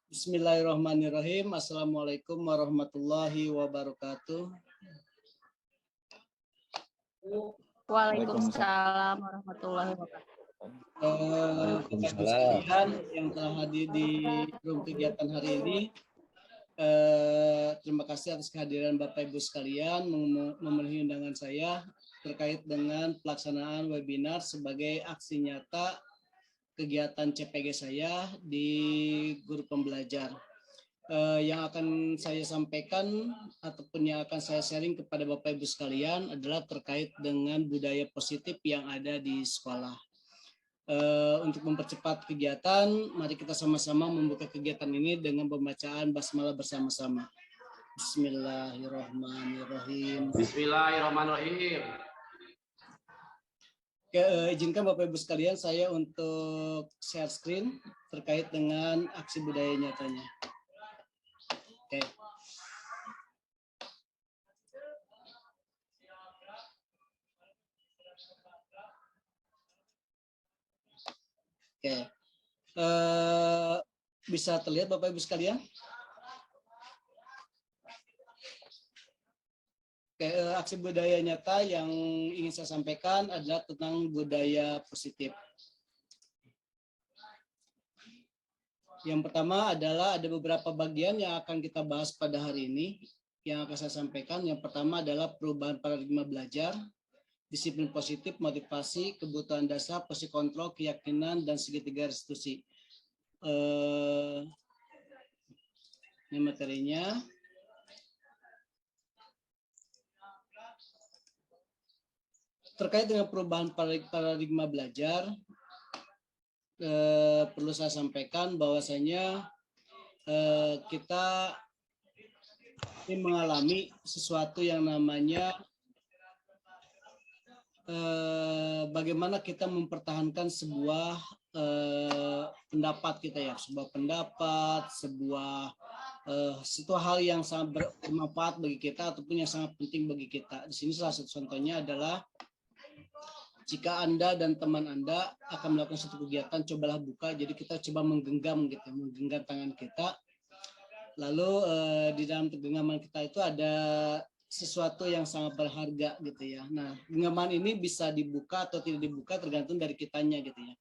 Bismillahirrahmanirrahim. Assalamualaikum warahmatullahi wabarakatuh. Waalaikumsalam warahmatullahi wabarakatuh. Sekalian yang telah hadir di room kegiatan hari ini, terima kasih atas kehadiran Bapak Ibu sekalian memenuhi undangan saya terkait dengan pelaksanaan webinar sebagai aksi nyata kegiatan CPG saya di Guru Pembelajar. Yang akan saya sampaikan ataupun yang akan saya sharing kepada Bapak Ibu sekalian adalah terkait dengan budaya positif yang ada di sekolah. Untuk mempercepat kegiatan, mari kita sama-sama membuka kegiatan ini dengan pembacaan basmalah bersama-sama. Bismillahirrahmanirrahim. Bismillahirrahmanirrahim. Izinkan Bapak Ibu sekalian saya untuk share screen terkait dengan aksi budaya nyatanya. Oke. Bisa terlihat Bapak Ibu sekalian? Aksi budaya nyata yang ingin saya sampaikan adalah tentang budaya positif. Yang pertama adalah ada beberapa bagian yang akan kita bahas pada hari ini yang akan saya sampaikan. Yang pertama adalah perubahan paradigma belajar, disiplin positif, motivasi, kebutuhan dasar, posisi kontrol, keyakinan, dan segitiga restitusi. Ini materinya. Terkait dengan perubahan paradigma belajar, perlu saya sampaikan bahwasanya kita ini mengalami sesuatu yang namanya bagaimana kita mempertahankan sebuah pendapat kita ya, sebuah pendapat, sebuah hal yang sangat bermanfaat bagi kita ataupun yang sangat penting bagi kita. Di sini salah satu contohnya adalah jika Anda dan teman Anda akan melakukan suatu kegiatan, cobalah buka. Jadi kita coba menggenggam gitu, menggenggam tangan kita. Lalu di dalam genggaman kita itu ada sesuatu yang sangat berharga gitu ya. Nah, genggaman ini bisa dibuka atau tidak dibuka tergantung dari kitanya gitu ya.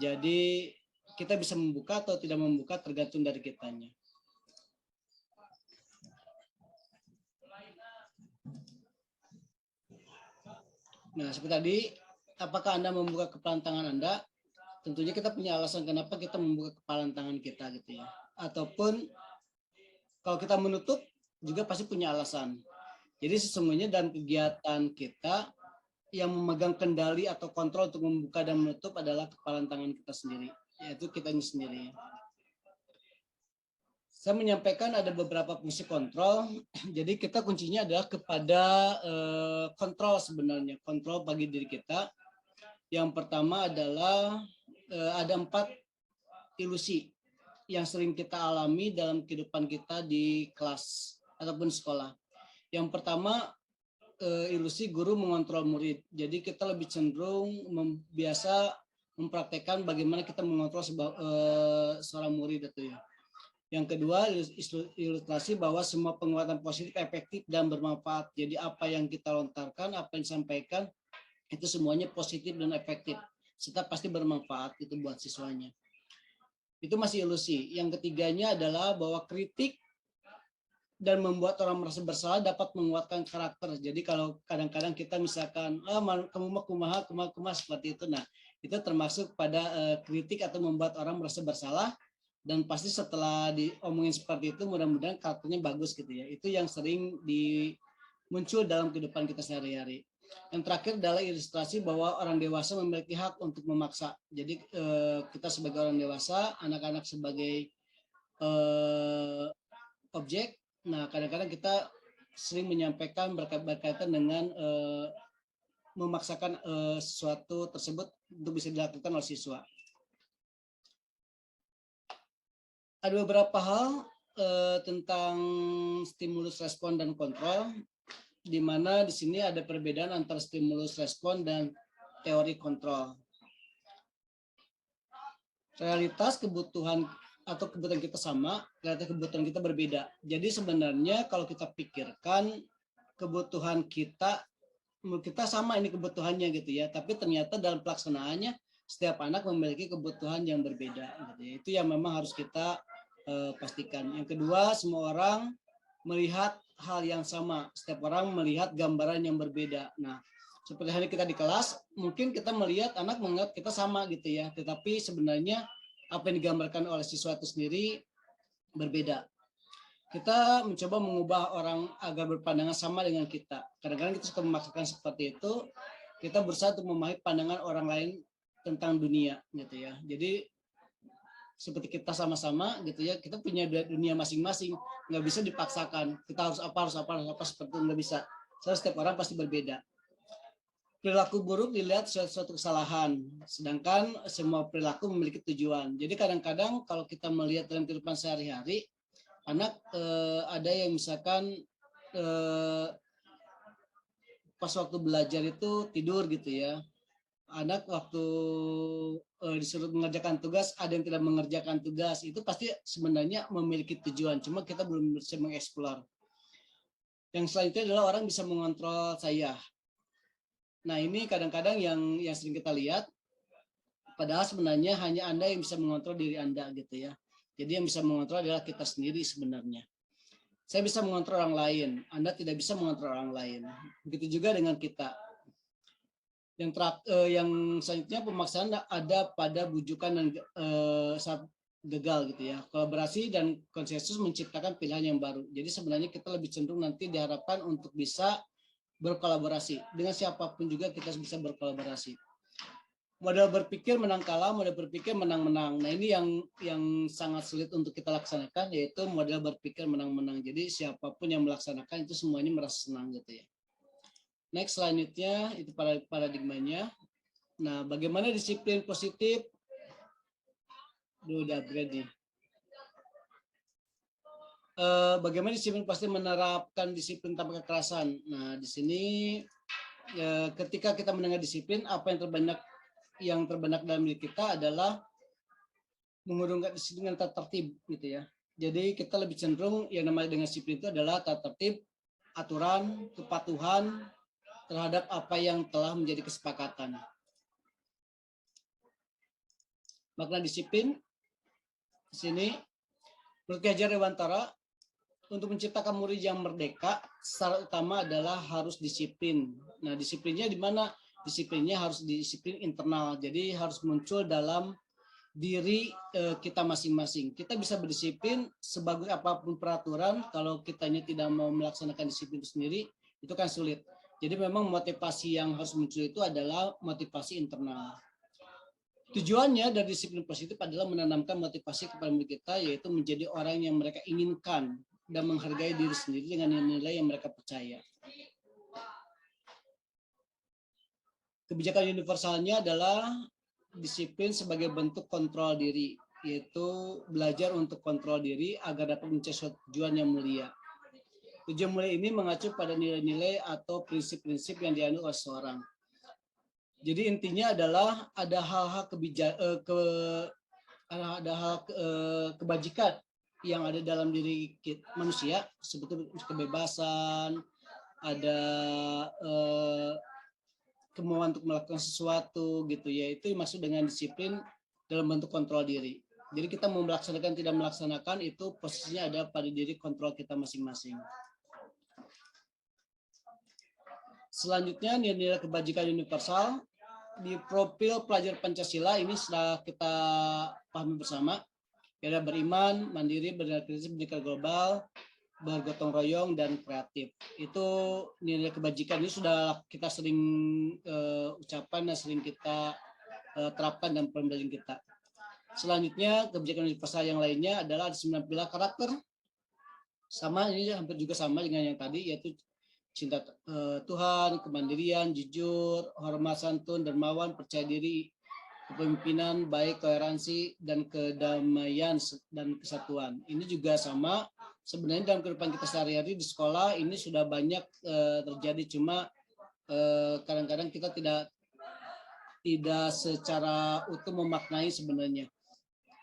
Jadi kita bisa membuka atau tidak membuka tergantung dari kitanya. Nah, seperti tadi, apakah Anda membuka kepalan tangan Anda? Tentunya kita punya alasan kenapa kita membuka kepalan tangan kita gitu ya. Ataupun kalau kita menutup juga pasti punya alasan. Jadi sesungguhnya dalam kegiatan kita yang memegang kendali atau kontrol untuk membuka dan menutup adalah kepalan tangan kita sendiri, yaitu kita ini sendiri. Saya menyampaikan ada beberapa fungsi kontrol, jadi kita kuncinya adalah kepada kontrol sebenarnya, kontrol bagi diri kita. Yang pertama adalah ada 4 ilusi yang sering kita alami dalam kehidupan kita di kelas ataupun sekolah. Yang pertama, ilusi guru mengontrol murid. Jadi kita lebih cenderung biasa mempraktekkan bagaimana kita mengontrol seorang murid itu ya. Yang kedua, ilustrasi bahwa semua penguatan positif efektif dan bermanfaat. Jadi apa yang kita lontarkan, apa yang disampaikan, itu semuanya positif dan efektif. Serta pasti bermanfaat itu buat siswanya. Itu masih ilusi. Yang ketiganya adalah bahwa kritik dan membuat orang merasa bersalah dapat menguatkan karakter. Jadi kalau kadang-kadang kita misalkan, kamu mah kumaha seperti itu. Nah, itu termasuk pada kritik atau membuat orang merasa bersalah. Dan pasti setelah diomongin seperti itu mudah-mudahan karakternya bagus gitu ya. Itu yang sering muncul dalam kehidupan kita sehari-hari. Yang terakhir adalah ilustrasi bahwa orang dewasa memiliki hak untuk memaksa. Jadi kita sebagai orang dewasa, anak-anak sebagai objek. Nah, kadang-kadang kita sering menyampaikan berkaitan dengan memaksakan sesuatu tersebut untuk bisa dilakukan oleh siswa. Ada beberapa hal tentang stimulus, respon, dan kontrol, di mana di sini ada perbedaan antara stimulus, respon, dan teori kontrol. Realitas kebutuhan atau kebutuhan kita sama, ternyata kebutuhan kita berbeda. Jadi sebenarnya kalau kita pikirkan kebutuhan kita sama ini kebutuhannya gitu ya, tapi ternyata dalam pelaksanaannya setiap anak memiliki kebutuhan yang berbeda gitu ya. Itu yang memang harus kita pastikan. Yang kedua, semua orang melihat hal yang sama, setiap orang melihat gambaran yang berbeda. Nah, seperti hari kita di kelas, mungkin kita melihat anak menganggap kita sama gitu ya, tetapi sebenarnya apa yang digambarkan oleh siswa itu sendiri berbeda. Kita mencoba mengubah orang agar berpandangan sama dengan kita. Kadang-kadang kita suka memaksakan seperti itu. Kita berusaha untuk memahami pandangan orang lain tentang dunia, gitu ya. Jadi seperti kita sama-sama, gitu ya. Kita punya dunia masing-masing, nggak bisa dipaksakan. Kita harus apa seperti itu nggak bisa. Soalnya setiap orang pasti berbeda. Perilaku buruk dilihat suatu kesalahan, sedangkan semua perilaku memiliki tujuan. Jadi kadang-kadang kalau kita melihat dalam kehidupan sehari-hari, anak ada yang misalkan pas waktu belajar itu tidur gitu ya. Anak waktu disuruh mengerjakan tugas, ada yang tidak mengerjakan tugas. Itu pasti sebenarnya memiliki tujuan, cuma kita belum bisa mengeksplor. Yang selanjutnya adalah orang bisa mengontrol saya. Nah ini kadang-kadang yang sering kita lihat, padahal sebenarnya hanya Anda yang bisa mengontrol diri Anda gitu ya. Jadi yang bisa mengontrol adalah kita sendiri sebenarnya. Saya bisa mengontrol orang lain, Anda tidak bisa mengontrol orang lain. Begitu juga dengan kita. Yang selanjutnya pemaksaan ada pada bujukan dan saat gagal gitu ya. Kolaborasi dan konsensus menciptakan pilihan yang baru. Jadi sebenarnya kita lebih cenderung nanti diharapkan untuk bisa berkolaborasi. Dengan siapapun juga kita bisa berkolaborasi. Model berpikir menang kalah, model berpikir menang-menang. Nah ini yang sangat sulit untuk kita laksanakan, yaitu model berpikir menang-menang. Jadi siapapun yang melaksanakan itu semuanya merasa senang gitu ya. Next selanjutnya itu paradigmanya. Nah bagaimana disiplin positif? Udah upgrade nih. Bagaimana disiplin pasti menerapkan disiplin tanpa kekerasan. Nah di sini ketika kita mendengar disiplin, apa yang terbenak dalam diri kita adalah mengurungkan disiplin dengan tata tertib gitu ya. Jadi kita lebih cenderung yang namanya dengan disiplin itu adalah tata tertib, aturan, kepatuhan terhadap apa yang telah menjadi kesepakatan. Makna disiplin di sini menurut Ki Hajar Dewantara, untuk menciptakan murid yang merdeka, syarat utama adalah harus disiplin. Nah, disiplinnya di mana? Disiplinnya harus disiplin internal. Jadi harus muncul dalam diri kita masing-masing. Kita bisa berdisiplin sebagus apapun peraturan, kalau kitanya tidak mau melaksanakan disiplin itu sendiri, itu kan sulit. Jadi memang motivasi yang harus muncul itu adalah motivasi internal. Tujuannya dari disiplin positif adalah menanamkan motivasi kepada murid kita, yaitu menjadi orang yang mereka inginkan dan menghargai diri sendiri dengan nilai yang mereka percaya. Kebijakan universalnya adalah disiplin sebagai bentuk kontrol diri, yaitu belajar untuk kontrol diri agar dapat mencapai tujuan yang mulia. Tujuan mulia ini mengacu pada nilai-nilai atau prinsip-prinsip yang dianut oleh seseorang. Jadi intinya adalah ada hal-hal kebajikan yang ada dalam diri manusia, seperti kebebasan, ada kemauan untuk melakukan sesuatu gitu ya, itu maksud dengan disiplin dalam bentuk kontrol diri. Jadi kita mau melaksanakan tidak melaksanakan itu posisinya ada pada diri kontrol kita masing-masing. Selanjutnya nilai-nilai kebajikan universal di profil pelajar Pancasila ini sudah kita pahami bersama. Ada beriman, mandiri, bernilai kritis, berdikari global, bergotong royong, dan kreatif. Itu nilai kebajikan ini sudah kita sering ucapan dan sering kita terapkan dalam pembelajaran kita. Selanjutnya kebijakan universal yang lainnya adalah ada 9 pilar karakter. Sama, ini hampir juga sama dengan yang tadi, yaitu cinta Tuhan, kemandirian, jujur, hormat, santun, dermawan, percaya diri, kepemimpinan, baik, toleransi, dan kedamaian dan kesatuan. Ini juga sama. Sebenarnya dalam kehidupan kita sehari-hari di sekolah ini sudah banyak terjadi, cuma kadang-kadang kita tidak secara utuh memaknai sebenarnya.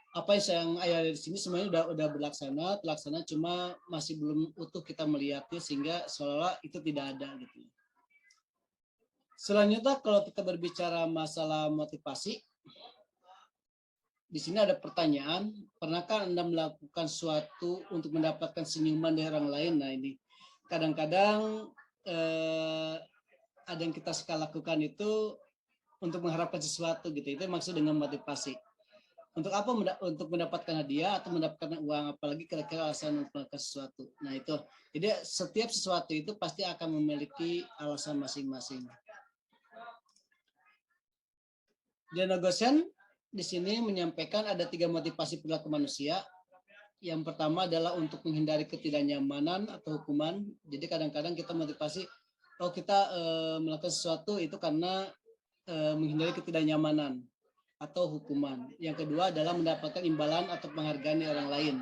apa yang ada di sini semuanya udah terlaksana, cuma masih belum utuh kita melihatnya sehingga seolah-olah itu tidak ada gitu. Selanjutnya kalau kita berbicara masalah motivasi, di sini ada pertanyaan, pernahkah Anda melakukan sesuatu untuk mendapatkan senyuman dari orang lain? Nah ini kadang-kadang ada yang kita suka lakukan itu untuk mengharapkan sesuatu gitu. Itu maksud dengan motivasi. Untuk apa? Untuk mendapatkan hadiah atau mendapatkan uang, apalagi kira-kira alasan untuk melakukan sesuatu. Nah itu, jadi setiap sesuatu itu pasti akan memiliki alasan masing-masing. Diana Gosen di sini menyampaikan ada 3 motivasi perilaku manusia. Yang pertama adalah untuk menghindari ketidaknyamanan atau hukuman. Jadi kadang-kadang kita motivasi, kalau kita melakukan sesuatu itu karena menghindari ketidaknyamanan atau hukuman. Yang kedua adalah mendapatkan imbalan atau penghargaan dari orang lain.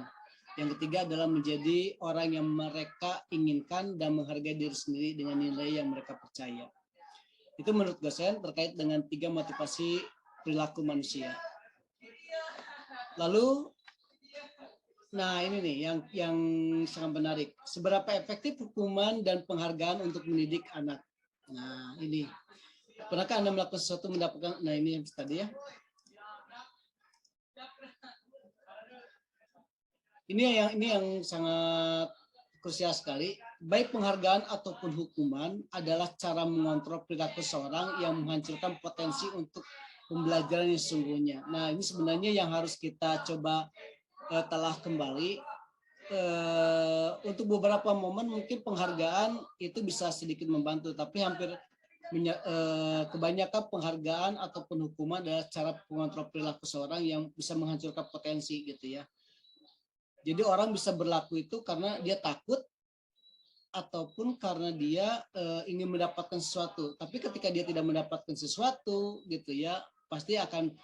Yang ketiga adalah menjadi orang yang mereka inginkan dan menghargai diri sendiri dengan nilai yang mereka percaya. Itu menurut Gosen terkait dengan 3 motivasi perilaku manusia. Lalu, nah ini nih yang sangat menarik. Seberapa efektif hukuman dan penghargaan untuk mendidik anak? Nah ini, pernahkah Anda melakukan sesuatu mendapatkan? Nah ini yang tadi ya. Ini yang sangat krusial sekali. Baik penghargaan ataupun hukuman adalah cara mengontrol perilaku seorang yang menghancurkan potensi untuk pembelajaran yang sesungguhnya. Nah ini sebenarnya yang harus kita coba telah kembali. Untuk beberapa momen mungkin penghargaan itu bisa sedikit membantu, tapi hampir kebanyakan penghargaan ataupun hukuman adalah cara mengontrol perilaku seorang yang bisa menghancurkan potensi gitu ya. Jadi orang bisa berlaku itu karena dia takut ataupun karena dia ingin mendapatkan sesuatu. Tapi ketika dia tidak mendapatkan sesuatu gitu ya, pasti akan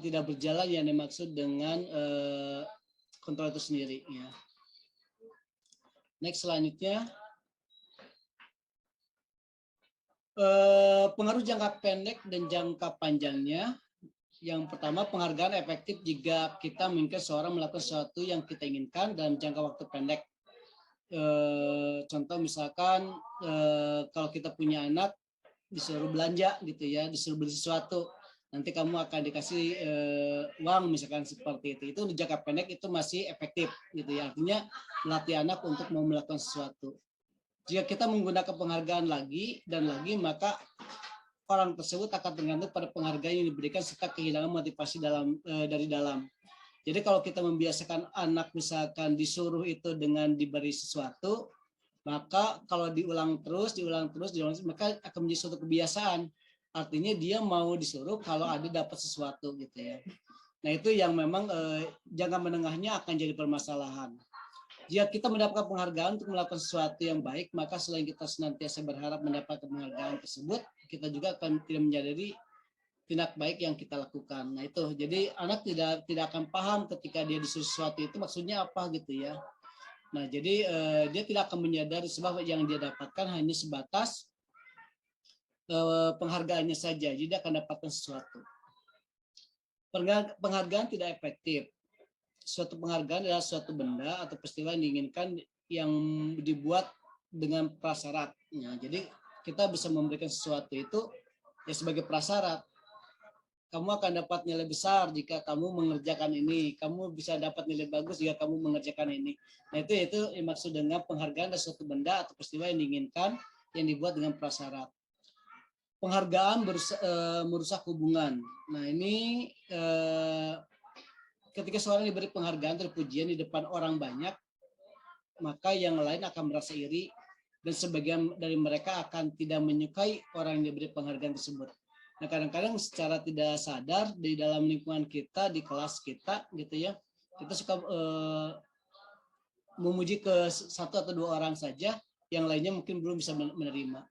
tidak berjalan yang dimaksud dengan kontrol itu sendiri ya. Next selanjutnya. Pengaruh jangka pendek dan jangka panjangnya. Yang pertama, penghargaan efektif jika kita menginginkan seorang melakukan sesuatu yang kita inginkan dalam jangka waktu pendek. Contoh misalkan kalau kita punya anak disuruh belanja gitu ya, disuruh beli sesuatu, nanti kamu akan dikasih uang misalkan seperti itu. Itu di jangka pendek itu masih efektif gitu ya. Artinya melatih anak untuk mau melakukan sesuatu. Jika kita menggunakan penghargaan lagi dan lagi, maka orang tersebut akan tergantung pada penghargaan yang diberikan serta kehilangan motivasi dari dalam. Jadi kalau kita membiasakan anak misalkan disuruh itu dengan diberi sesuatu, maka kalau diulang terus, maka akan menjadi suatu kebiasaan. Artinya dia mau disuruh kalau ada dapat sesuatu gitu ya. Nah itu yang memang jangka menengahnya akan jadi permasalahan. Jika kita mendapatkan penghargaan untuk melakukan sesuatu yang baik, maka selain kita senantiasa berharap mendapatkan penghargaan tersebut, kita juga akan tidak menyadari tindak baik yang kita lakukan. Nah itu, jadi anak tidak akan paham ketika dia disuruh sesuatu itu maksudnya apa gitu ya. Nah jadi dia tidak akan menyadari sebab yang dia dapatkan hanya sebatas penghargaannya saja, jadi dia akan dapatkan sesuatu. Penghargaan tidak efektif. Suatu penghargaan adalah suatu benda atau peristiwa yang diinginkan yang dibuat dengan prasyarat. Nah, jadi kita bisa memberikan sesuatu itu ya sebagai prasyarat. Kamu akan dapat nilai besar jika kamu mengerjakan ini. Kamu bisa dapat nilai bagus jika kamu mengerjakan ini. Nah, itu yang maksud dengan penghargaan adalah suatu benda atau peristiwa yang diinginkan yang dibuat dengan prasyarat. Penghargaan merusak hubungan. Nah, ini ketika seorang diberi penghargaan atau pujian di depan orang banyak, maka yang lain akan merasa iri dan sebagian dari mereka akan tidak menyukai orang yang diberi penghargaan tersebut. Nah, kadang-kadang secara tidak sadar di dalam lingkungan kita, di kelas kita gitu ya, kita suka memuji ke satu atau dua orang saja, yang lainnya mungkin belum bisa menerima.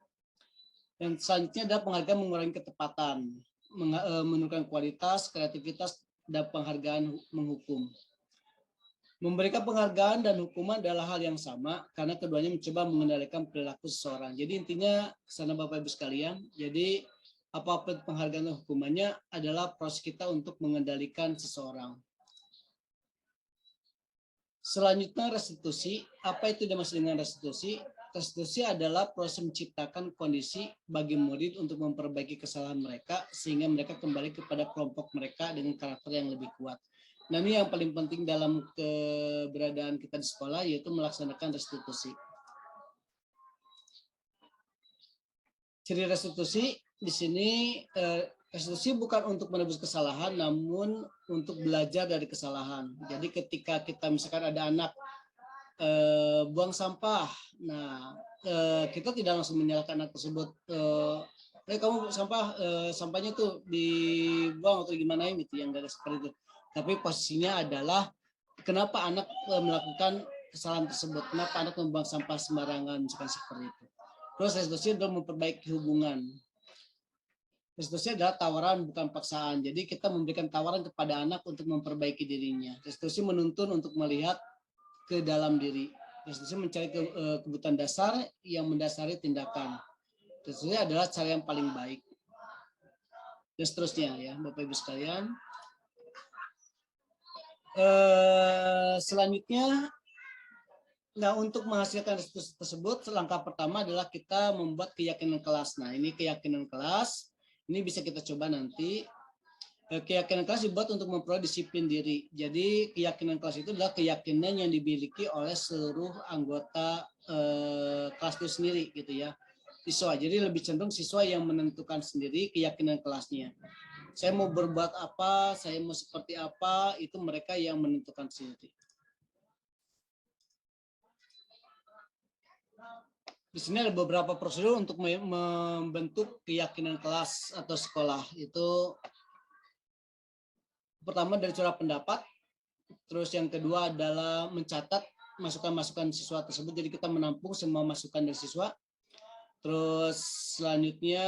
Dan selanjutnya adalah penghargaan mengurangi ketepatan, menurunkan kualitas, kreativitas, dan penghargaan menghukum. Memberikan penghargaan dan hukuman adalah hal yang sama karena keduanya mencoba mengendalikan perilaku seseorang. Jadi intinya kesana Bapak Ibu sekalian, jadi apapun penghargaan dan hukumannya adalah proses kita untuk mengendalikan seseorang. Selanjutnya restitusi. Apa itu dimaksud dengan restitusi? Restitusi adalah proses menciptakan kondisi bagi murid untuk memperbaiki kesalahan mereka sehingga mereka kembali kepada kelompok mereka dengan karakter yang lebih kuat. Nah, ini yang paling penting dalam keberadaan kita di sekolah, yaitu melaksanakan restitusi. Ciri restitusi di sini, restitusi bukan untuk menebus kesalahan, namun untuk belajar dari kesalahan. Jadi ketika kita misalkan ada anak buang sampah, nah kita tidak langsung menyalahkan anak tersebut. Kamu sampahnya tuh dibuang atau gimana gitu, yang enggak seperti itu. Tapi posisinya adalah kenapa anak melakukan kesalahan tersebut, kenapa anak membuang sampah sembarangan, misalkan seperti itu. Terus restitusi adalah memperbaiki hubungan. Restitusi adalah tawaran bukan paksaan. Jadi kita memberikan tawaran kepada anak untuk memperbaiki dirinya. Restitusi menuntun untuk melihat ke dalam diri. Restitusi mencari kebutuhan dasar yang mendasari tindakan. Restitusi adalah cara yang paling baik. Dan seterusnya ya, Bapak Ibu sekalian. Selanjutnya, nah untuk menghasilkan restitusi tersebut, langkah pertama adalah kita membuat keyakinan kelas. Nah ini keyakinan kelas, ini bisa kita coba nanti. Keyakinan kelas dibuat untuk memperoleh disiplin diri. Jadi keyakinan kelas itu adalah keyakinan yang dimiliki oleh seluruh anggota kelas itu sendiri, gitu ya. Siswa, jadi lebih cenderung siswa yang menentukan sendiri keyakinan kelasnya. Saya mau berbuat apa, saya mau seperti apa, itu mereka yang menentukan sendiri. Di sini ada beberapa prosedur untuk membentuk keyakinan kelas atau sekolah. Itu pertama dari surat pendapat, terus yang kedua adalah mencatat masukan-masukan siswa tersebut. Jadi kita menampung semua masukan dari siswa. Terus selanjutnya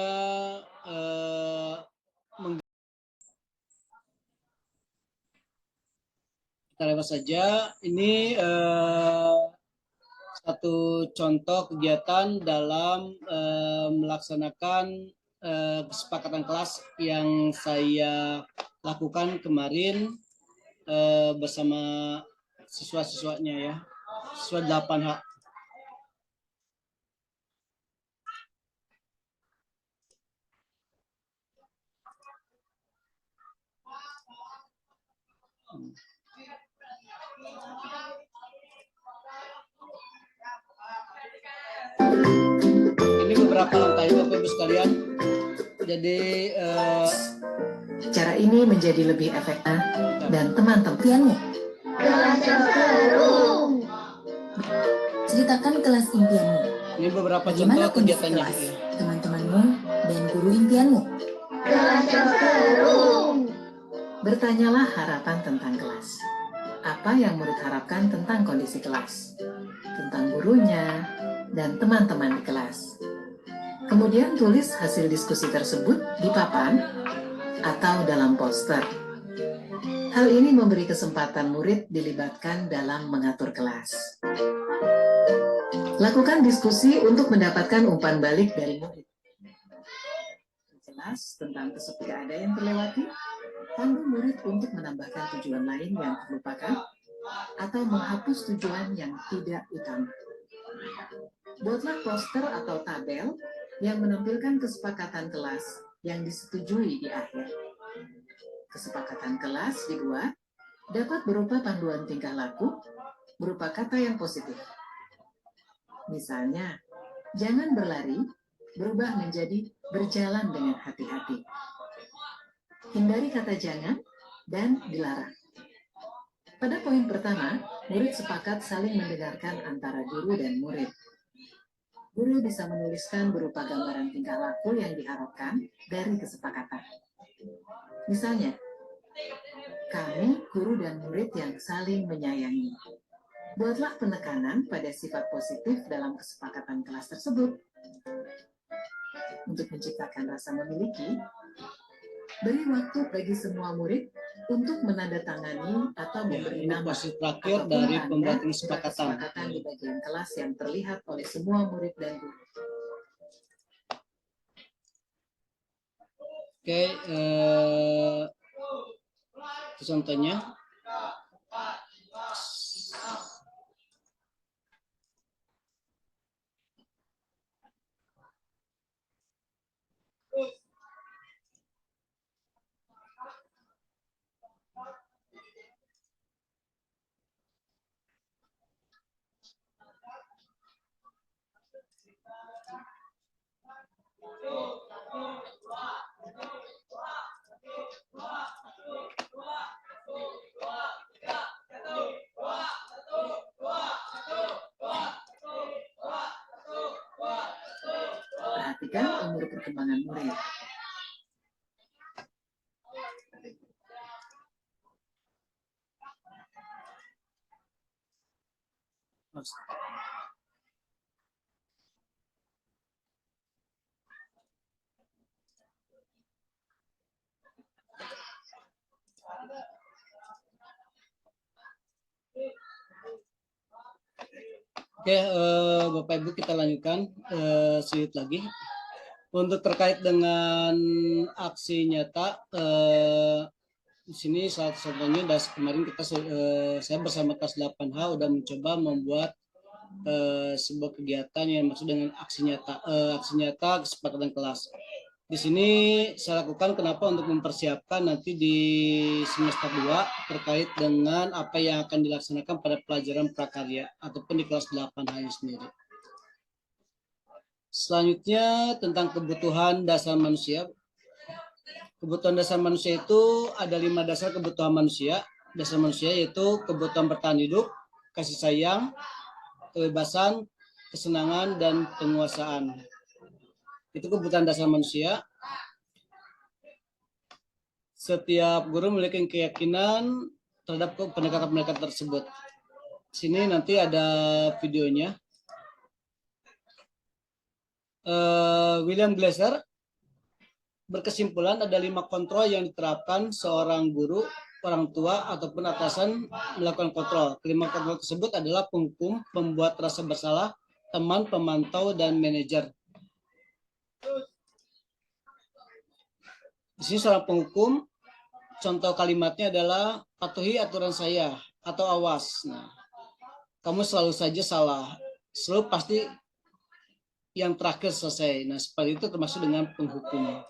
kita lewat saja. Ini satu contoh kegiatan dalam melaksanakan kesepakatan kelas yang saya lakukan kemarin bersama siswa-siswanya ya, siswa 8H. Ini beberapa langkahnya Bapak Ibu sekalian. Jadi cara ini menjadi lebih efektif dan teman-temanmu. Ceritakan kelas impianmu. Ini beberapa Bagaimana contoh kondisi kegiatannya. kelas, teman-temanmu, dan guru impianmu. Bertanyalah harapan tentang kelas. Apa yang murid harapkan tentang kondisi kelas, tentang gurunya, dan teman-teman di kelas. Kemudian tulis hasil diskusi tersebut di papan atau dalam poster. Hal ini memberi kesempatan murid dilibatkan dalam mengatur kelas. Lakukan diskusi untuk mendapatkan umpan balik dari murid. Jelas tentang ketika ada yang terlewati, pandu murid untuk menambahkan tujuan lain yang terlupakan atau menghapus tujuan yang tidak utama. Buatlah poster atau tabel yang menampilkan kesepakatan kelas yang disetujui di akhir. Kesepakatan kelas dibuat dapat berupa panduan tingkah laku, berupa kata yang positif. Misalnya, jangan berlari, berubah menjadi berjalan dengan hati-hati. Hindari kata jangan dan dilarang. Pada poin pertama, murid sepakat saling mendengarkan antara guru dan murid. Guru bisa menuliskan berupa gambaran tingkah laku yang diharapkan dari kesepakatan. Misalnya, kami, guru dan murid yang saling menyayangi. Buatlah penekanan pada sifat positif dalam kesepakatan kelas tersebut. Untuk menciptakan rasa memiliki, beri waktu bagi semua murid untuk menandatangani atau memberi nama posisi terakhir dari pembuatan kesepakatan di bagian kelas yang terlihat oleh semua murid dan guru. Oke, itu contohnya. Perhatikan umur perkembangan murid. Oke, Bapak Ibu kita lanjutkan sedikit lagi. Untuk terkait dengan aksi nyata, di sini salah satunya dari kemarin saya bersama kelas 8H udah mencoba membuat sebuah kegiatan yang maksud dengan aksi nyata kesepakatan kelas. Di sini saya lakukan kenapa untuk mempersiapkan nanti di semester 2 terkait dengan apa yang akan dilaksanakan pada pelajaran prakarya ataupun di kelas 8H sendiri. Selanjutnya tentang kebutuhan dasar manusia. Kebutuhan dasar manusia itu ada 5 dasar kebutuhan manusia. Dasar manusia yaitu kebutuhan bertahan hidup, kasih sayang, kebebasan, kesenangan, dan penguasaan. Itu kebutuhan dasar manusia. Setiap guru memiliki keyakinan terhadap pendekatan-pendekatan tersebut. Sini nanti ada videonya. William Glasser berkesimpulan ada 5 kontrol yang diterapkan seorang guru, orang tua, ataupun atasan melakukan kontrol. Kelima kontrol tersebut adalah penghukum, pembuat rasa bersalah, teman, pemantau, dan manajer. Di sini seorang penghukum, contoh kalimatnya adalah patuhi aturan saya atau awas. Nah, kamu selalu saja salah, selalu pasti yang terakhir selesai. Nah, seperti itu termasuk dengan penghukum.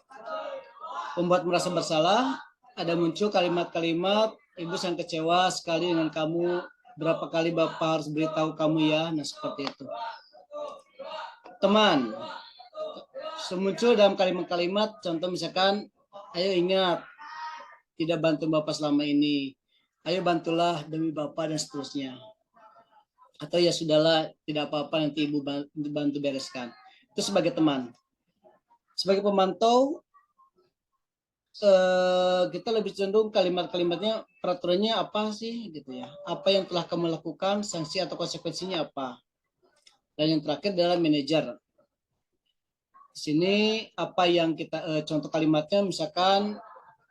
Pembuat merasa bersalah, ada muncul kalimat-kalimat, ibu sangat kecewa sekali dengan kamu, berapa kali bapak harus beritahu kamu ya, nah seperti itu. Teman, semuncul dalam kalimat-kalimat, contoh misalkan, ayo ingat, tidak bantu bapak selama ini, ayo bantulah demi bapak dan seterusnya. Atau ya sudahlah, tidak apa-apa nanti ibu bantu bereskan. Itu sebagai teman. Sebagai pemantau, kita lebih cenderung kalimat-kalimatnya peraturannya apa sih gitu ya, apa yang telah kamu lakukan, sanksi atau konsekuensinya apa. Dan yang terakhir adalah manajer. Di sini apa yang kita contoh kalimatnya, misalkan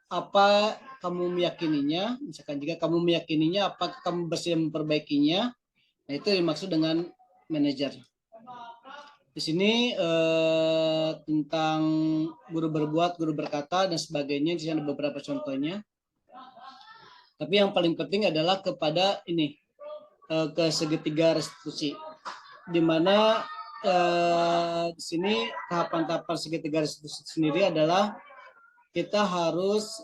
apa kamu meyakininya, misalkan jika kamu meyakininya, apakah kamu bersedia memperbaikinya. Nah, itu dimaksud dengan manajer. Di sini tentang guru berbuat, guru berkata, dan sebagainya. Di sini ada beberapa contohnya. Tapi yang paling penting adalah kepada ini, ke segitiga restitusi. Di mana di sini tahapan-tahapan segitiga restitusi sendiri adalah kita harus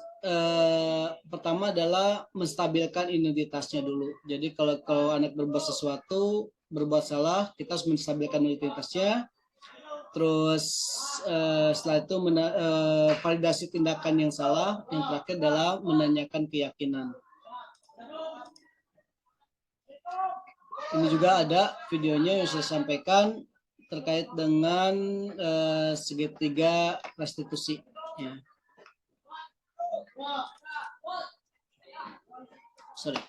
pertama adalah menstabilkan identitasnya dulu. Jadi kalau anak berbuat sesuatu, berbuat salah, kita harus menstabilkan identitasnya. Terus setelah itu validasi tindakan yang salah. Yang terakhir adalah menanyakan keyakinan. Ini juga ada videonya yang saya sampaikan terkait dengan segitiga restitusi. Ya. Sorry.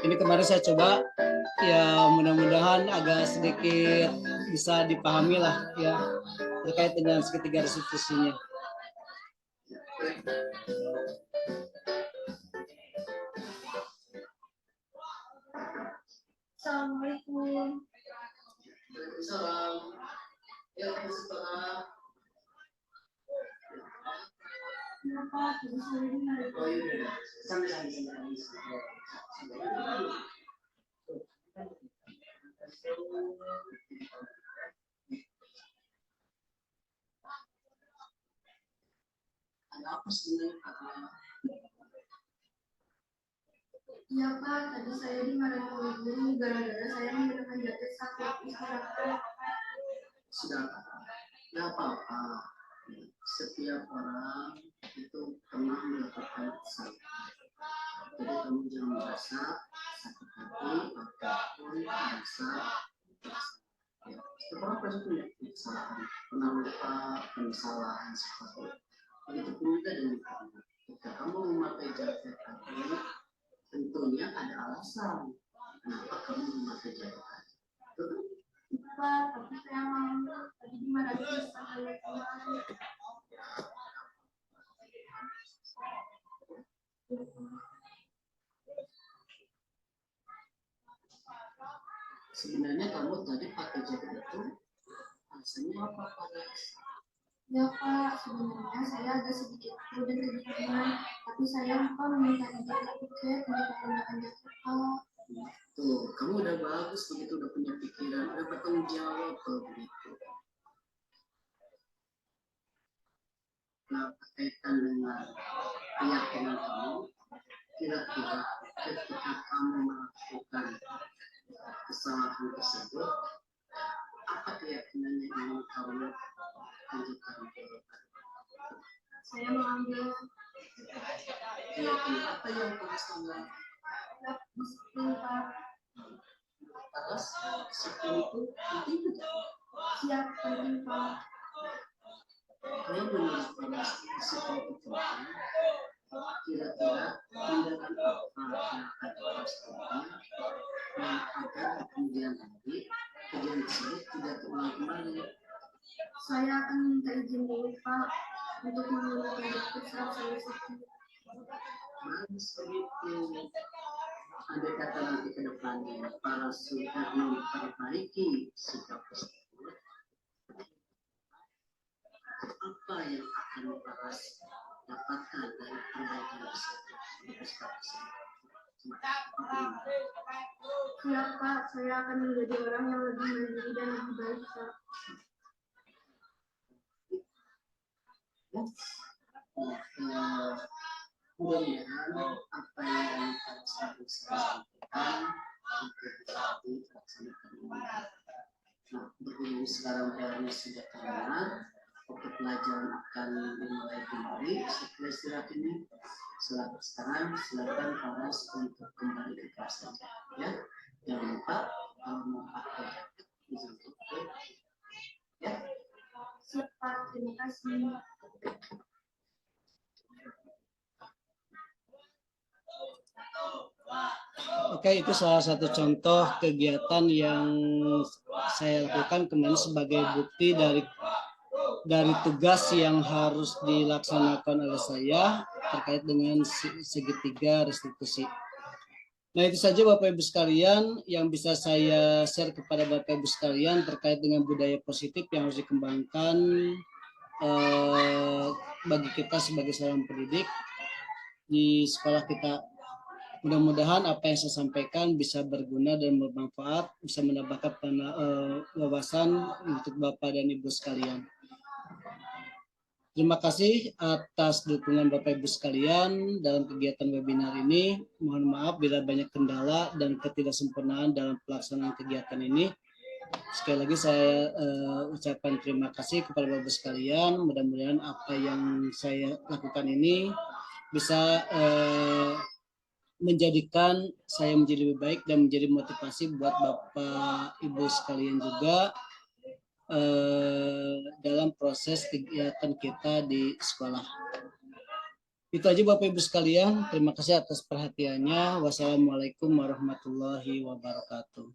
Ini kemarin saya coba, ya mudah-mudahan agak sedikit bisa dipahami lah ya terkait dengan segitiga restitusinya. Assalamualaikum. Waalaikumsalam. Ya, setelah ada apa sebenarnya Pak? Iya Pak, tadi saya dimarahin oleh guru gara-gara saya menggunakan jaket sakit istirahat. Sudah, ya apa-apa. Setiap orang itu pernah melakukan kesalahan. Jadi kamu jangan merasa sakit hati ataupun merasa ya, setiap orang pasti punya kesalahan, pernah lupa, kesalahan seperti itu. Begitu pun juga dengan kamu. Jika kamu memakai jaket tadi, tentunya ada alasan kenapa kamu memakai jaket tadi. Pak, tapi saya mau tadi dimarahin sama teman. Sebenarnya kamu tadi pakai jaket itu alasannya apa Pak? Ya Pak, sebenarnya saya agak sedikit flu dan kegiatan, tapi saya lupa meminta izin ke tiket untuk menggunakan jaket Pak. Tuh, kamu udah bagus begitu, udah punya pikiran, udah bertanggung jawab kalau begitu. Nah, berkaitan dengan keyakinan kamu, kira-kira ketika kamu melakukan kesalahan tersebut, apa keyakinan yang ingin kamu tunjukkan? Saya mengambil Keyakinan apa yang kamu sangat disiplin Pak. terus disiplin itu penting tidak? Siap penting Pak. Kalau menurut kamu disiplin itu penting, kira-kira tindakan apa yang akan kamu lakukan yang agar di kemudian hari kejadian tersebut tidak terulang kembali? Saya akan minta izin dulu Pak untuk menggunakan jaket saat saya sakit. Bagus begitu. Andai kata nanti ke depannya para sudah memperbaiki sikap tersebut, apa yang akan Paras dapatkan dari perbaikan tersebut? Siap Pak, saya akan menjadi orang yang lebih mandiri dan lebih baik Pak. Mudah-mudahan apa yang saya sampaikan itu bisa dilaksanakan. Nah, berhubung sekarang PR-nya sudah terdengar, waktu pelajaran akan dimulai kembali setelah istirahat ini. Sekarang silakan Paras untuk kembali ke kelas ya. Jangan lupa kalau mau pakai izin tutup ya. Siap Pak, terima kasih. Oke, itu salah satu contoh kegiatan yang saya lakukan kemarin sebagai bukti dari tugas yang harus dilaksanakan oleh saya terkait dengan segitiga restitusi. Nah, itu saja Bapak Ibu sekalian yang bisa saya share kepada Bapak Ibu sekalian terkait dengan budaya positif yang harus dikembangkan bagi kita sebagai seorang pendidik di sekolah kita. Mudah-mudahan apa yang saya sampaikan bisa berguna dan bermanfaat, bisa menambahkan wawasan untuk Bapak dan Ibu sekalian. Terima kasih atas dukungan Bapak Ibu sekalian dalam kegiatan webinar ini. Mohon maaf bila banyak kendala dan ketidaksempurnaan dalam pelaksanaan kegiatan ini. Sekali lagi saya ucapkan terima kasih kepada Bapak Ibu sekalian. Mudah-mudahan apa yang saya lakukan ini bisa menjadikan saya menjadi lebih baik dan menjadi motivasi buat Bapak Ibu sekalian juga dalam proses kegiatan kita di sekolah. Itu aja Bapak Ibu sekalian. Terima kasih atas perhatiannya. Wassalamualaikum warahmatullahi wabarakatuh.